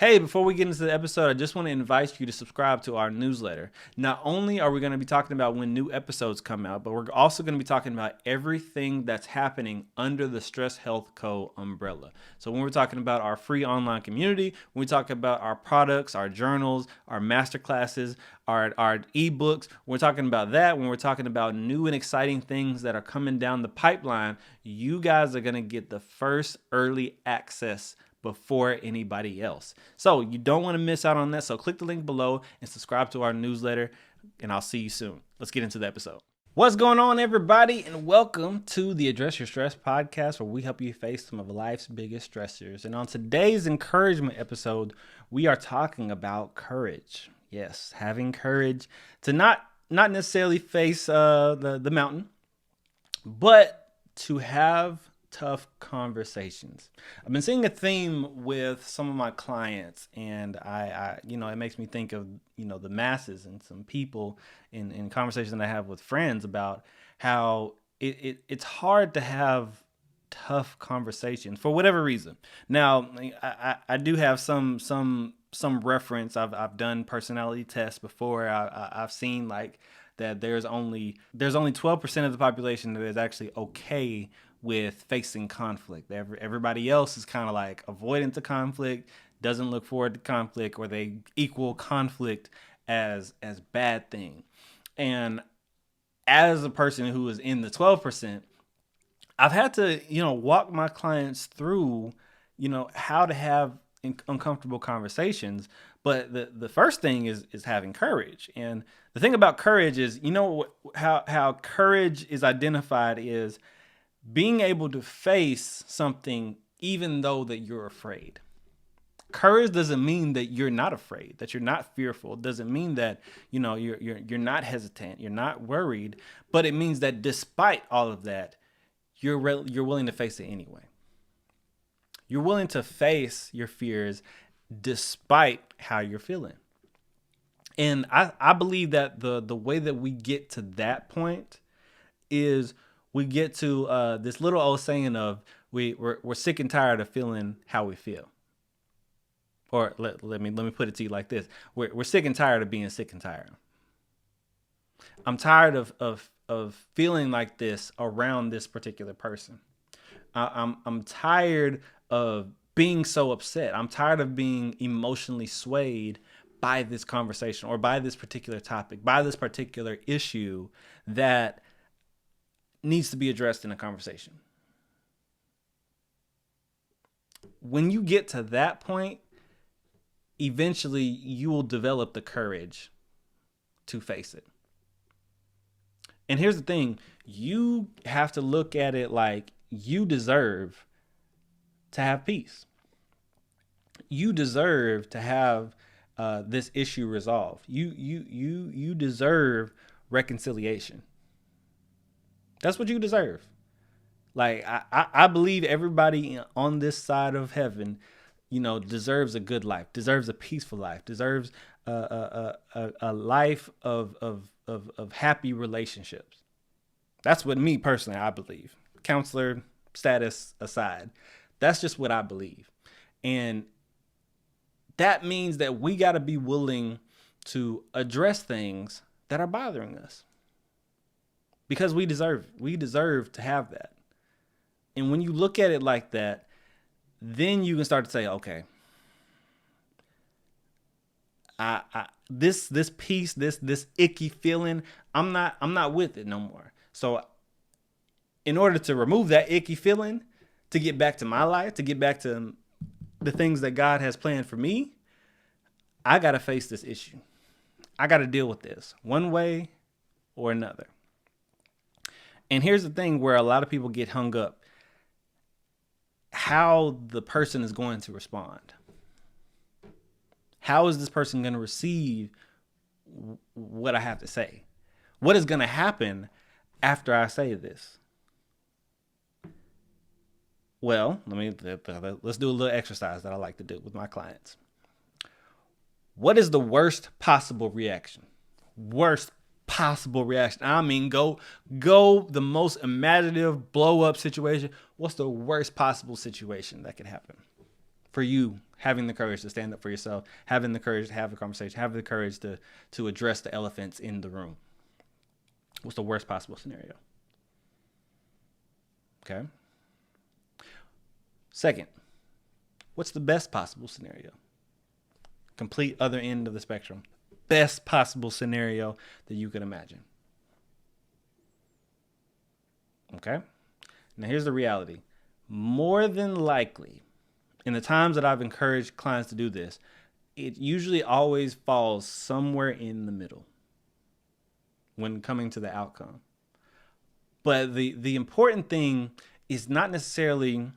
Hey, before we get into the episode, I just want to invite you to subscribe to our newsletter. Not only are we going to be talking about when new episodes come out, but we're also going to be talking about everything that's happening under the Stress Health Co. umbrella. So when we're talking about our free online community, when we talk about our products, our journals, our masterclasses, our ebooks, we're talking about that. When we're talking about new and exciting things that are coming down the pipeline, you guys are going to get the first early access before anybody else. So you don't want to miss out on that. So click the link below and subscribe to our newsletter, and I'll see you soon. Let's get into the episode. What's going on, everybody, and welcome to the Address Your Stress podcast, where we help you face some of life's biggest stressors. And on today's encouragement episode, we are talking about courage. Yes, having courage to not necessarily face the mountain, but to have tough conversations. I've been seeing a theme with some of my clients, and I it makes me think of, the masses and some people in conversations that I have with friends about how it's hard to have tough conversations for whatever reason. Now, I do have some reference. I've done personality tests before. I've seen like that there's only 12% of the population that is actually okay with facing conflict. Everybody else is kind of like avoidant to conflict, doesn't look forward to conflict, or they equal conflict as bad thing. And as a person who is in the 12%, I've had to, walk my clients through, how to have uncomfortable conversations. But the first thing is having courage. And the thing about courage is, how courage is identified is being able to face something even though that you're afraid. Courage doesn't mean that you're not afraid, that you're not fearful. It doesn't mean that, you're not hesitant, you're not worried, but it means that despite all of that, you're willing to face it anyway. You're willing to face your fears despite how you're feeling. And I believe that the way that we get to that point is we get to this little old saying of we're sick and tired of feeling how we feel. Or let me put it to you like this: we're sick and tired of being sick and tired. I'm tired of feeling like this around this particular person. I'm tired of being so upset. I'm tired of being emotionally swayed by this conversation or by this particular topic, by this particular issue that needs to be addressed in a conversation. When you get to that point, eventually you will develop the courage to face it. And here's the thing, you have to look at it like you deserve to have peace. You deserve to have this issue resolved. You deserve reconciliation. That's what you deserve. Like, I believe everybody on this side of heaven, deserves a good life, deserves a peaceful life, deserves a life of happy relationships. That's what me personally, I believe. Counselor status aside, that's just what I believe. And that means that we got to be willing to address things that are bothering us. Because we deserve to have that. And when you look at it like that, then you can start to say, okay, this piece, this icky feeling, I'm not with it no more. So in order to remove that icky feeling, to get back to my life, to get back to the things that God has planned for me, I got to face this issue. I got to deal with this one way or another. And here's the thing where a lot of people get hung up: how the person is going to respond. How is this person going to receive what I have to say? What is going to happen after I say this? Well, let's do a little exercise that I like to do with my clients. What is the worst possible reaction? Worst possible reaction. I mean, go the most imaginative blow up situation. What's the worst possible situation that could happen for you having the courage to stand up for yourself, having the courage to have a conversation, having the courage to address the elephants in the room. What's the worst possible scenario? Okay. Second, what's the best possible scenario? Complete other end of the spectrum. Best possible scenario that you can imagine. Okay. Now here's the reality. More than likely, in the times that I've encouraged clients to do this, it usually always falls somewhere in the middle when coming to the outcome. But the important thing is not necessarily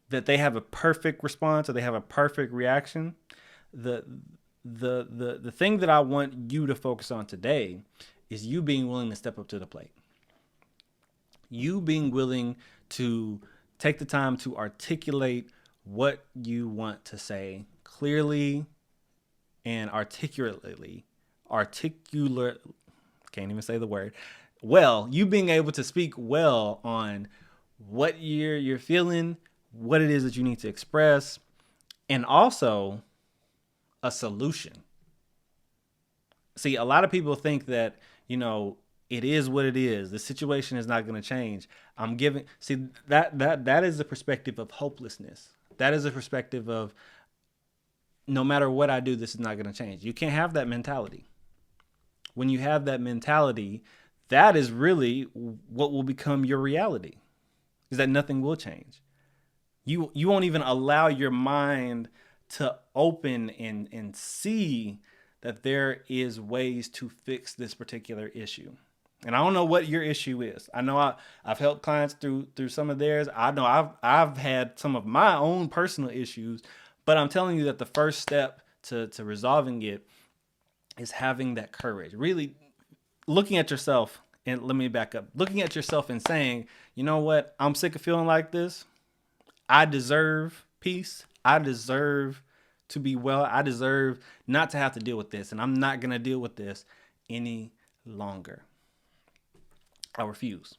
that they have a perfect response or they have a perfect reaction. The thing that I want you to focus on today is you being willing to step up to the plate. You being willing to take the time to articulate what you want to say clearly and articulately. Can't even say the word. Well, you being able to speak well on what you're feeling, what it is that you need to express, and also a solution. See, a lot of people think that, it is what it is. The situation is not going to change. That is the perspective of hopelessness. That is a perspective of no matter what I do, this is not going to change. You can't have that mentality. When you have that mentality, that is really what will become your reality, is that nothing will change. You won't even allow your mind to open and see that there is ways to fix this particular issue. And I don't know what your issue is. I know I've helped clients through some of theirs. I know I've had some of my own personal issues, but I'm telling you that the first step to resolving it is having that courage. Really looking at yourself, and let me back up. Looking at yourself and saying, you know what? I'm sick of feeling like this. I deserve peace. I deserve to be well. I deserve not to have to deal with this, and I'm not going to deal with this any longer. I refuse.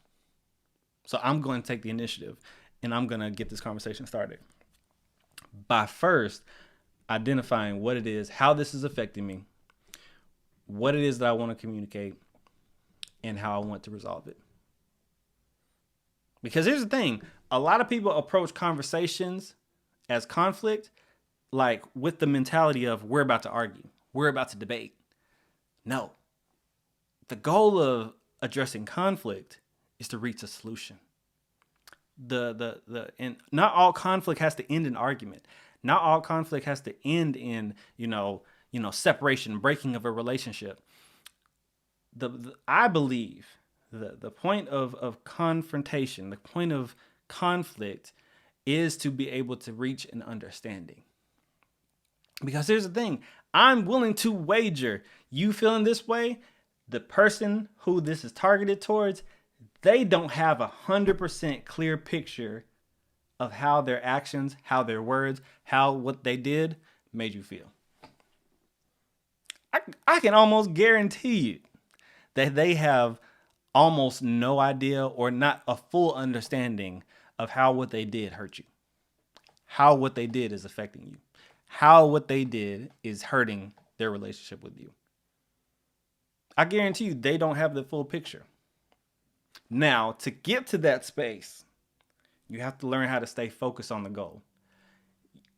So I'm going to take the initiative, and I'm going to get this conversation started by first identifying what it is, how this is affecting me, what it is that I want to communicate, and how I want to resolve it. Because here's the thing, a lot of people approach conversations as conflict, like with the mentality of we're about to argue, we're about to debate. No, the goal of addressing conflict is to reach a solution. And not all conflict has to end in argument. Not all conflict has to end in, separation, breaking of a relationship. I believe the point of confrontation, the point of conflict is to be able to reach an understanding. Because here's the thing, I'm willing to wager you feeling this way, the person who this is targeted towards, they don't have 100% clear picture of how their actions, how their words, how what they did made you feel. I can almost guarantee you that they have almost no idea or not a full understanding of how what they did hurt you, how what they did is affecting you, how what they did is hurting their relationship with you. I guarantee you they don't have the full picture. Now, to get to that space, you have to learn how to stay focused on the goal.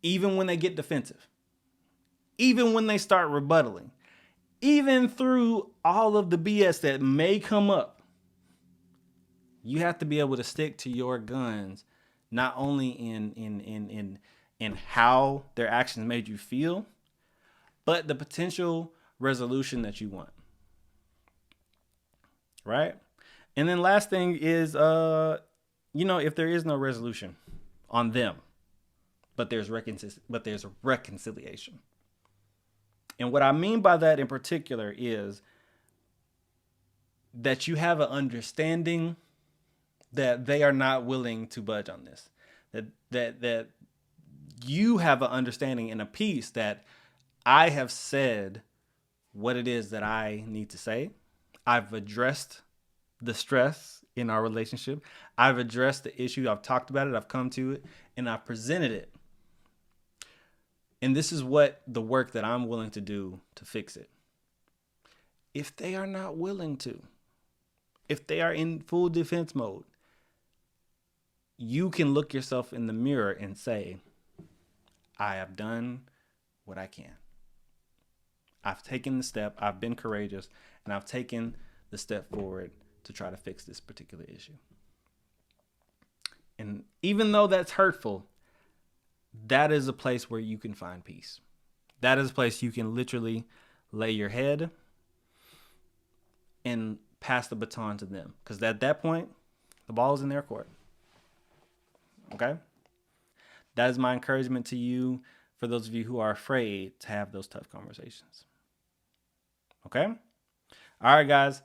Even when they get defensive, even when they start rebuttaling, even through all of the BS that may come up, you have to be able to stick to your guns, not only in how their actions made you feel, but the potential resolution that you want. Right? And then last thing is, if there is no resolution on them, but there's reconciliation. And what I mean by that in particular is that you have an understanding that they are not willing to budge on this. That you have an understanding and a peace that I have said what it is that I need to say. I've addressed the stress in our relationship. I've addressed the issue. I've talked about it. I've come to it and I've presented it. And this is what the work that I'm willing to do to fix it. If they are not willing to, if they are in full defense mode, you can look yourself in the mirror and say, I have done what I can. I've taken the step, I've been courageous, and I've taken the step forward to try to fix this particular issue. And even though that's hurtful, that is a place where you can find peace. That is a place you can literally lay your head and pass the baton to them. Because at that point, the ball is in their court. Okay? That is my encouragement to you, for those of you who are afraid to have those tough conversations. Okay? All right, guys.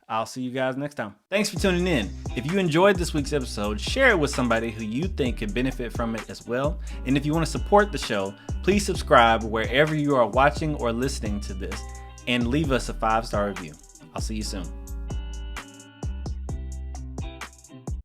I'll see you guys next time. Thanks for tuning in. If you enjoyed this week's episode, share it with somebody who you think could benefit from it as well. And if you want to support the show, please subscribe wherever you are watching or listening to this and leave us a 5-star review. I'll see you soon.